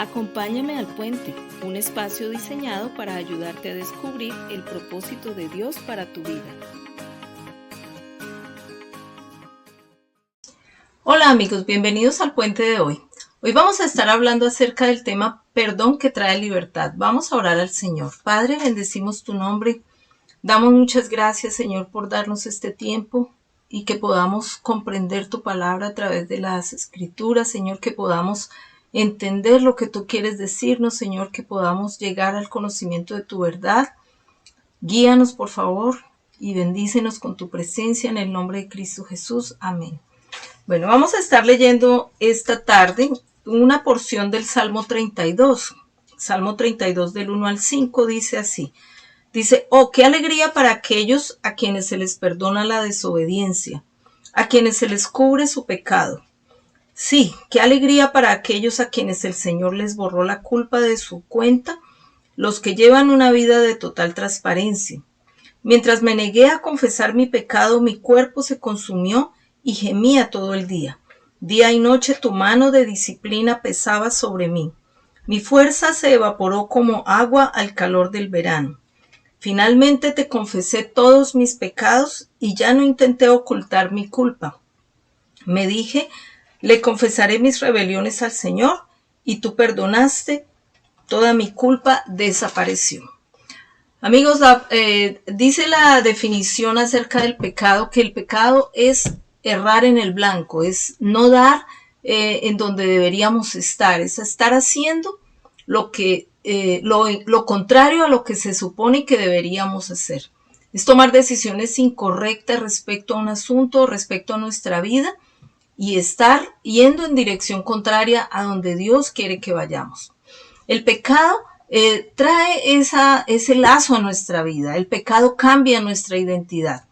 Acompáñame al puente, un espacio diseñado para ayudarte a descubrir el propósito de Dios para tu vida. Hola amigos, bienvenidos al puente de hoy. Hoy vamos a estar hablando acerca del tema perdón que trae libertad. Vamos a orar al Señor. Padre, bendecimos tu nombre. Damos muchas gracias, Señor, por darnos este tiempo y que podamos comprender tu palabra a través de las escrituras, Señor, que podamos entender lo que tú quieres decirnos, Señor, que podamos llegar al conocimiento de tu verdad. Guíanos, por favor, y bendícenos con tu presencia en el nombre de Cristo Jesús. Amén. Bueno, vamos a estar leyendo esta tarde una porción del Salmo 32. Salmo 32 del 1 al 5 dice así. Dice, oh, qué alegría para aquellos a quienes se les perdona la desobediencia, a quienes se les cubre su pecado. Sí, qué alegría para aquellos a quienes el Señor les borró la culpa de su cuenta, los que llevan una vida de total transparencia. Mientras me negué a confesar mi pecado, mi cuerpo se consumió y gemía todo el día. Día y noche tu mano de disciplina pesaba sobre mí. Mi fuerza se evaporó como agua al calor del verano. Finalmente te confesé todos mis pecados y ya no intenté ocultar mi culpa. Me dije, le confesaré mis rebeliones al Señor y tú perdonaste, toda mi culpa desapareció. Amigos, dice la definición acerca del pecado que el pecado es errar en el blanco, es no dar en donde deberíamos estar, es estar haciendo lo contrario a lo que se supone que deberíamos hacer. Es tomar decisiones incorrectas respecto a un asunto, respecto a nuestra vida y estar yendo en dirección contraria a donde Dios quiere que vayamos. El pecado trae ese lazo a nuestra vida. El pecado cambia nuestra identidad.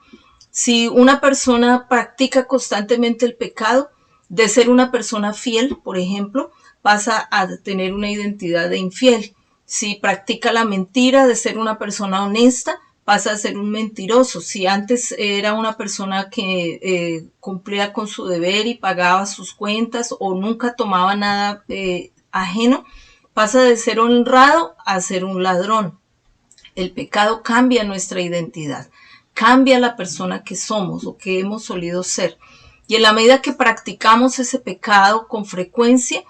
Si una persona practica constantemente el pecado, de ser una persona fiel, por ejemplo, pasa a tener una identidad de infiel. Si practica la mentira, de ser una persona honesta, pasa a ser un mentiroso. Si antes era una persona que cumplía con su deber y pagaba sus cuentas o nunca tomaba nada ajeno, pasa de ser honrado a ser un ladrón. El pecado cambia nuestra identidad, cambia la persona que somos o que hemos solido ser. Y en la medida que practicamos ese pecado con frecuencia,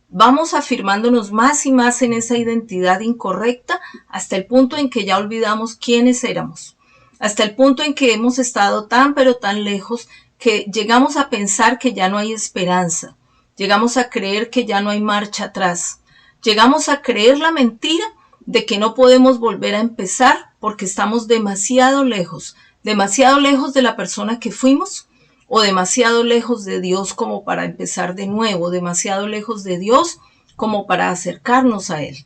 vamos afirmándonos más y más en esa identidad incorrecta hasta el punto en que ya olvidamos quiénes éramos. Hasta el punto en que hemos estado tan pero tan lejos que llegamos a pensar que ya no hay esperanza. Llegamos a creer que ya no hay marcha atrás. Llegamos a creer la mentira de que no podemos volver a empezar porque estamos demasiado lejos de la persona que fuimos o demasiado lejos de Dios como para empezar de nuevo, demasiado lejos de Dios como para acercarnos a Él.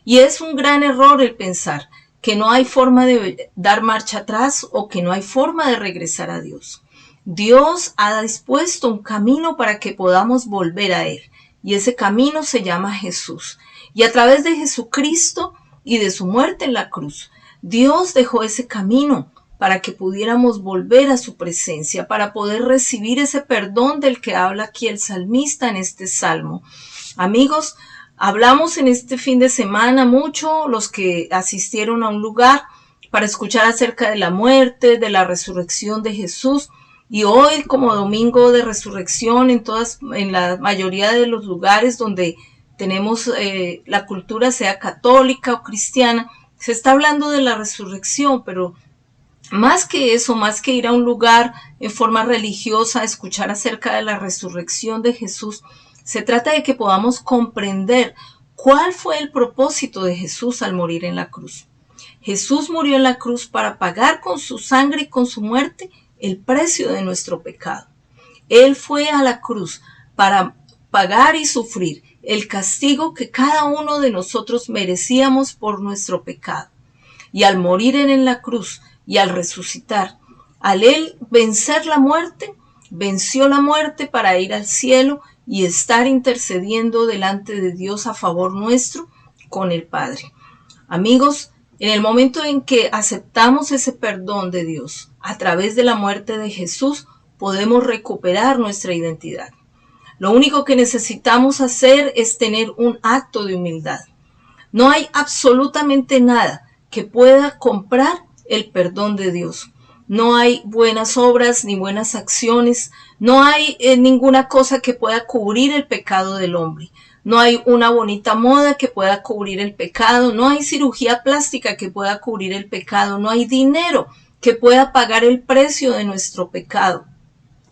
Y es un gran error el pensar que no hay forma de dar marcha atrás o que no hay forma de regresar a Dios. Dios ha dispuesto un camino para que podamos volver a Él. Y ese camino se llama Jesús. Y a través de Jesucristo y de su muerte en la cruz, Dios dejó ese camino para que pudiéramos volver a su presencia, para poder recibir ese perdón del que habla aquí el salmista en este salmo. Amigos, hablamos en este fin de semana mucho, los que asistieron a un lugar para escuchar acerca de la muerte, de la resurrección de Jesús. Y hoy, como domingo de resurrección, en la mayoría de los lugares donde tenemos la cultura, sea católica o cristiana, se está hablando de la resurrección, pero más que eso, más que ir a un lugar en forma religiosa a escuchar acerca de la resurrección de Jesús, se trata de que podamos comprender cuál fue el propósito de Jesús al morir en la cruz. Jesús murió en la cruz para pagar con su sangre y con su muerte el precio de nuestro pecado. Él fue a la cruz para pagar y sufrir el castigo que cada uno de nosotros merecíamos por nuestro pecado. Y al morir en la cruz y al resucitar, al Él vencer la muerte, venció la muerte para ir al cielo y estar intercediendo delante de Dios a favor nuestro con el Padre. Amigos, en el momento en que aceptamos ese perdón de Dios a través de la muerte de Jesús, podemos recuperar nuestra identidad. Lo único que necesitamos hacer es tener un acto de humildad. No hay absolutamente nada que pueda comprar el perdón de Dios. No hay buenas obras ni buenas acciones. No hay ninguna cosa que pueda cubrir el pecado del hombre. No hay una bonita moda que pueda cubrir el pecado. No hay cirugía plástica que pueda cubrir el pecado. No hay dinero que pueda pagar el precio de nuestro pecado.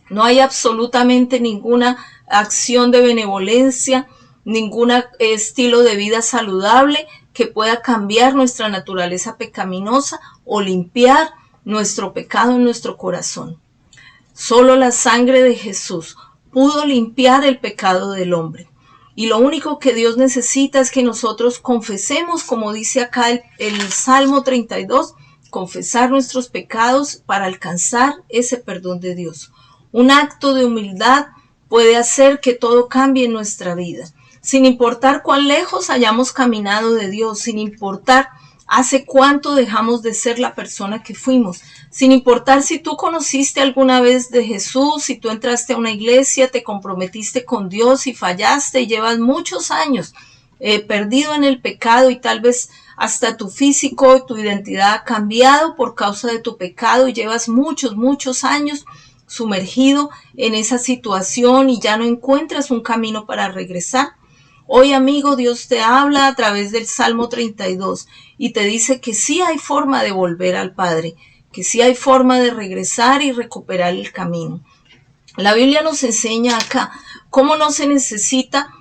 No hay absolutamente ninguna acción de benevolencia, ningún estilo de vida saludable que pueda cambiar nuestra naturaleza pecaminosa o limpiar nuestro pecado en nuestro corazón. Solo la sangre de Jesús pudo limpiar el pecado del hombre. Y lo único que Dios necesita es que nosotros confesemos, como dice acá el Salmo 32, confesar nuestros pecados para alcanzar ese perdón de Dios. Un acto de humildad puede hacer que todo cambie en nuestra vida, sin importar cuán lejos hayamos caminado de Dios, sin importar hace cuánto dejamos de ser la persona que fuimos, sin importar si tú conociste alguna vez de Jesús, si tú entraste a una iglesia, te comprometiste con Dios y fallaste y llevas muchos años perdido en el pecado y tal vez hasta tu físico, tu identidad ha cambiado por causa de tu pecado y llevas muchos años sumergido en esa situación y ya no encuentras un camino para regresar. Hoy, amigo, Dios te habla a través del Salmo 32 y te dice que sí hay forma de volver al Padre, que sí hay forma de regresar y recuperar el camino. La Biblia nos enseña acá cómo no se necesita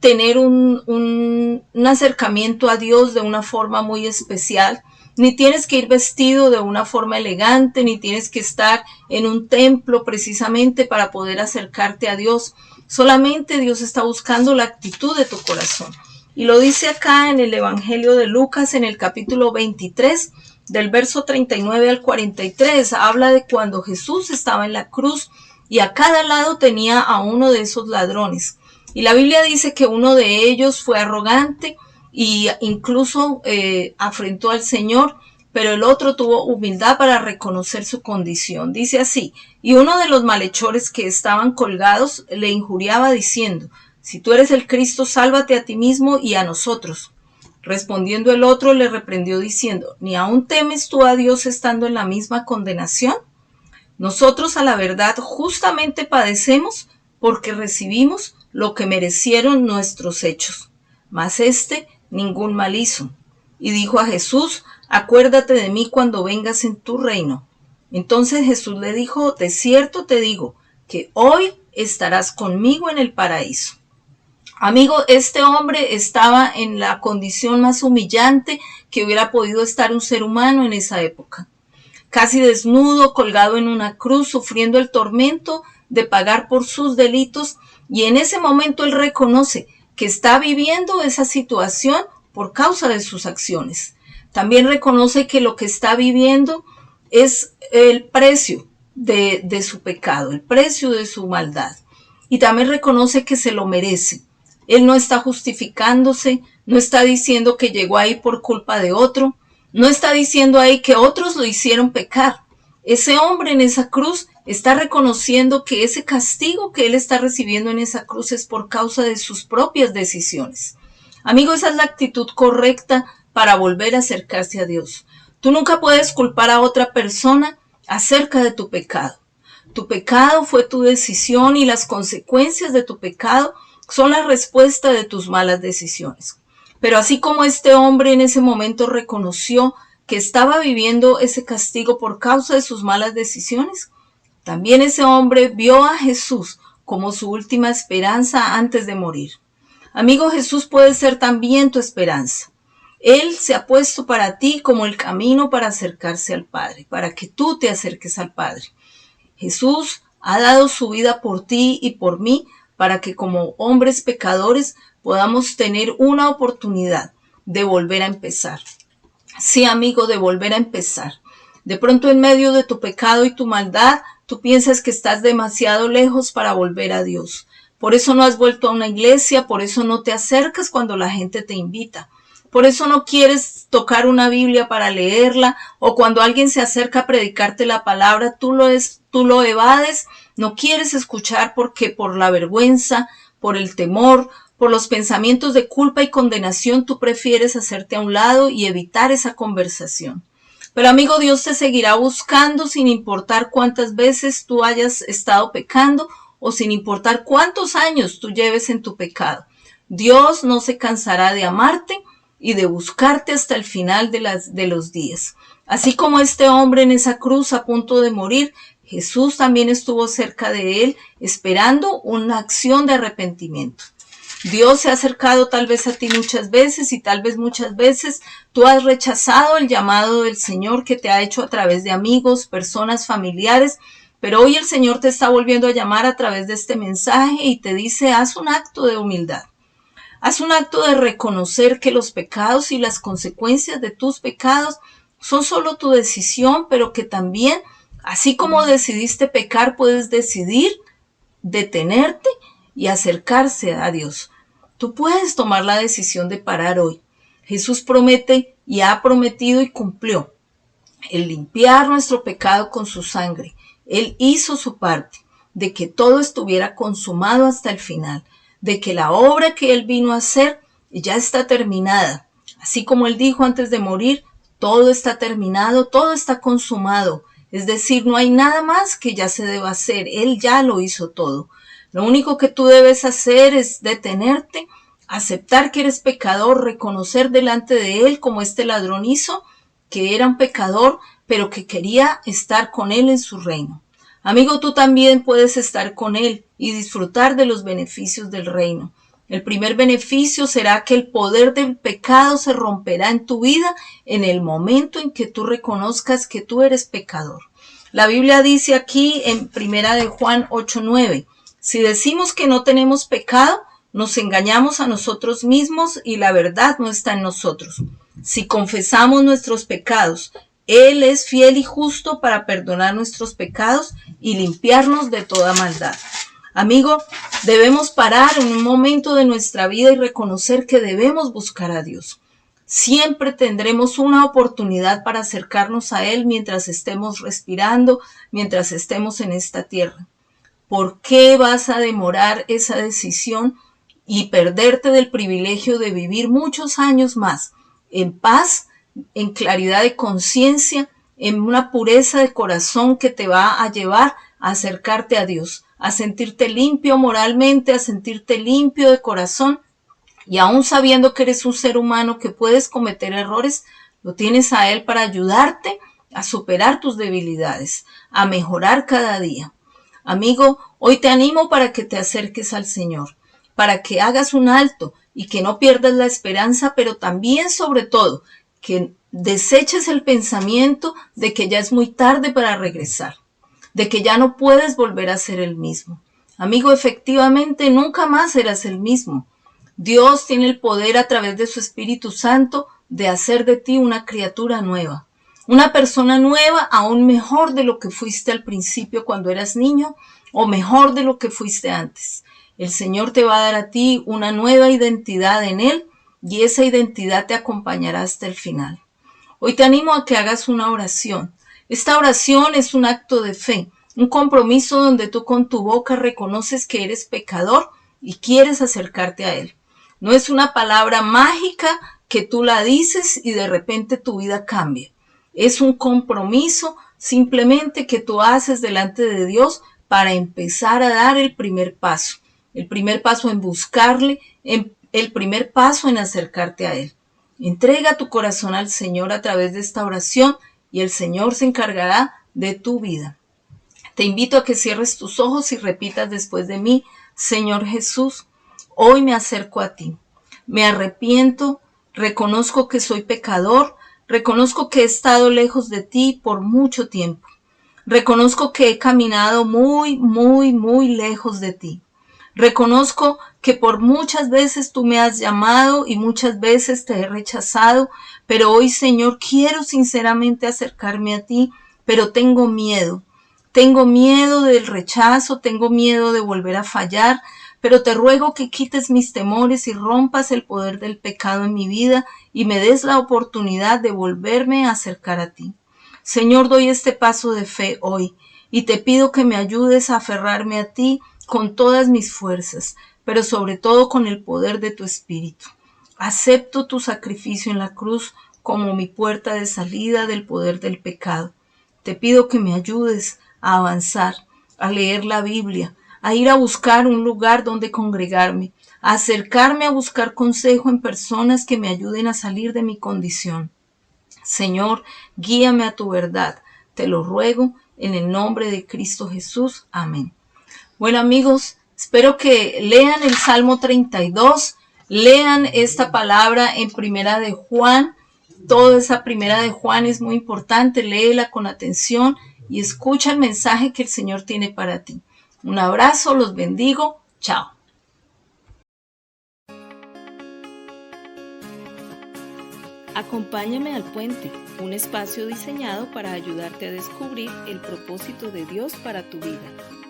tener un acercamiento a Dios de una forma muy especial, ni tienes que ir vestido de una forma elegante, ni tienes que estar en un templo precisamente para poder acercarte a Dios. Solamente Dios está buscando la actitud de tu corazón. Y lo dice acá en el Evangelio de Lucas, en el capítulo 23, del verso 39 al 43. Habla de cuando Jesús estaba en la cruz y a cada lado tenía a uno de esos ladrones. Y la Biblia dice que uno de ellos fue arrogante y incluso afrentó al Señor, pero el otro tuvo humildad para reconocer su condición. Dice así: y uno de los malhechores que estaban colgados le injuriaba diciendo: si tú eres el Cristo, sálvate a ti mismo y a nosotros. Respondiendo el otro le reprendió diciendo: ¿ni aún temes tú a Dios estando en la misma condenación? Nosotros a la verdad justamente padecemos porque recibimos lo que merecieron nuestros hechos, mas éste ningún mal hizo. Y dijo a Jesús: acuérdate de mí cuando vengas en tu reino. Entonces Jesús le dijo: de cierto te digo que hoy estarás conmigo en el paraíso. Amigo, este hombre estaba en la condición más humillante que hubiera podido estar un ser humano en esa época. Casi desnudo, colgado en una cruz, sufriendo el tormento de pagar por sus delitos, y en ese momento él reconoce que está viviendo esa situación por causa de sus acciones. También reconoce que lo que está viviendo es el precio de su pecado, el precio de su maldad. Y también reconoce que se lo merece. Él no está justificándose, no está diciendo que llegó ahí por culpa de otro, no está diciendo ahí que otros lo hicieron pecar. Ese hombre en esa cruz está reconociendo que ese castigo que él está recibiendo en esa cruz es por causa de sus propias decisiones. Amigo, esa es la actitud correcta para volver a acercarse a Dios. Tú nunca puedes culpar a otra persona acerca de tu pecado. Tu pecado fue tu decisión y las consecuencias de tu pecado son la respuesta de tus malas decisiones. Pero así como este hombre en ese momento reconoció que estaba viviendo ese castigo por causa de sus malas decisiones, también ese hombre vio a Jesús como su última esperanza antes de morir. Amigo, Jesús puede ser también tu esperanza. Él se ha puesto para ti como el camino para acercarse al Padre, para que tú te acerques al Padre. Jesús ha dado su vida por ti y por mí para que como hombres pecadores podamos tener una oportunidad de volver a empezar. Sí, amigo, de volver a empezar. De pronto en medio de tu pecado y tu maldad, tú piensas que estás demasiado lejos para volver a Dios. Por eso no has vuelto a una iglesia, por eso no te acercas cuando la gente te invita. Por eso no quieres tocar una Biblia para leerla, o cuando alguien se acerca a predicarte la palabra, tú lo evades No quieres escuchar porque por la vergüenza, por el temor, por los pensamientos de culpa y condenación, tú prefieres hacerte a un lado y evitar esa conversación. Pero amigo, Dios te seguirá buscando sin importar cuántas veces tú hayas estado pecando o sin importar cuántos años tú lleves en tu pecado. Dios no se cansará de amarte y de buscarte hasta el final de los días. Así como este hombre en esa cruz a punto de morir, Jesús también estuvo cerca de él esperando una acción de arrepentimiento. Dios se ha acercado tal vez a ti muchas veces y tal vez muchas veces tú has rechazado el llamado del Señor que te ha hecho a través de amigos, personas, familiares, pero hoy el Señor te está volviendo a llamar a través de este mensaje y te dice, haz un acto de humildad. Haz un acto de reconocer que los pecados y las consecuencias de tus pecados son solo tu decisión, pero que también, así como decidiste pecar, puedes decidir detenerte y acercarse a Dios. Tú puedes tomar la decisión de parar hoy. Jesús promete y ha prometido y cumplió el limpiar nuestro pecado con su sangre. Él hizo su parte de que todo estuviera consumado hasta el final, de que la obra que Él vino a hacer ya está terminada. Así como Él dijo antes de morir, todo está terminado, todo está consumado. Es decir, no hay nada más que ya se deba hacer. Él ya lo hizo todo. Lo único que tú debes hacer es detenerte, aceptar que eres pecador, reconocer delante de Él como este ladrón hizo, que era un pecador, pero que quería estar con Él en su reino. Amigo, tú también puedes estar con Él y disfrutar de los beneficios del reino. El primer beneficio será que el poder del pecado se romperá en tu vida en el momento en que tú reconozcas que tú eres pecador. La Biblia dice aquí en 1 de Juan 8:9, si decimos que no tenemos pecado, nos engañamos a nosotros mismos y la verdad no está en nosotros. Si confesamos nuestros pecados, Él es fiel y justo para perdonar nuestros pecados y limpiarnos de toda maldad. Amigo, debemos parar en un momento de nuestra vida y reconocer que debemos buscar a Dios. Siempre tendremos una oportunidad para acercarnos a Él mientras estemos respirando, mientras estemos en esta tierra. ¿Por qué vas a demorar esa decisión y perderte del privilegio de vivir muchos años más en paz, en claridad de conciencia, en una pureza de corazón que te va a llevar a acercarte a Dios, a sentirte limpio moralmente, a sentirte limpio de corazón y aún sabiendo que eres un ser humano que puedes cometer errores, lo tienes a Él para ayudarte a superar tus debilidades, a mejorar cada día? Amigo, hoy te animo para que te acerques al Señor, para que hagas un alto y que no pierdas la esperanza, pero también, sobre todo, que deseches el pensamiento de que ya es muy tarde para regresar, de que ya no puedes volver a ser el mismo. Amigo, efectivamente, nunca más serás el mismo. Dios tiene el poder a través de su Espíritu Santo de hacer de ti una criatura nueva. Una persona nueva, aún mejor de lo que fuiste al principio cuando eras niño o mejor de lo que fuiste antes. El Señor te va a dar a ti una nueva identidad en Él y esa identidad te acompañará hasta el final. Hoy te animo a que hagas una oración. Esta oración es un acto de fe, un compromiso donde tú con tu boca reconoces que eres pecador y quieres acercarte a Él. No es una palabra mágica que tú la dices y de repente tu vida cambia. Es un compromiso simplemente que tú haces delante de Dios para empezar a dar el primer paso. El primer paso en buscarle, el primer paso en acercarte a Él. Entrega tu corazón al Señor a través de esta oración y el Señor se encargará de tu vida. Te invito a que cierres tus ojos y repitas después de mí: Señor Jesús, hoy me acerco a ti. Me arrepiento, reconozco que soy pecador, reconozco que he estado lejos de ti por mucho tiempo. Reconozco que he caminado muy, muy, muy lejos de ti. Reconozco que por muchas veces tú me has llamado y muchas veces te he rechazado, pero hoy, Señor, quiero sinceramente acercarme a ti, pero tengo miedo. Tengo miedo del rechazo, tengo miedo de volver a fallar, pero te ruego que quites mis temores y rompas el poder del pecado en mi vida y me des la oportunidad de volverme a acercar a ti. Señor, doy este paso de fe hoy. y te pido que me ayudes a aferrarme a ti con todas mis fuerzas, pero sobre todo con el poder de tu Espíritu. Acepto tu sacrificio en la cruz como mi puerta de salida del poder del pecado. Te pido que me ayudes a avanzar, a leer la Biblia, a ir a buscar un lugar donde congregarme, a acercarme a buscar consejo en personas que me ayuden a salir de mi condición. Señor, guíame a tu verdad. Te lo ruego en el nombre de Cristo Jesús. Amén. Bueno, amigos, espero que lean el Salmo 32, lean esta palabra en Primera de Juan. Toda esa Primera de Juan es muy importante, léela con atención y escucha el mensaje que el Señor tiene para ti. Un abrazo, los bendigo, chao. Acompáñame al puente, un espacio diseñado para ayudarte a descubrir el propósito de Dios para tu vida.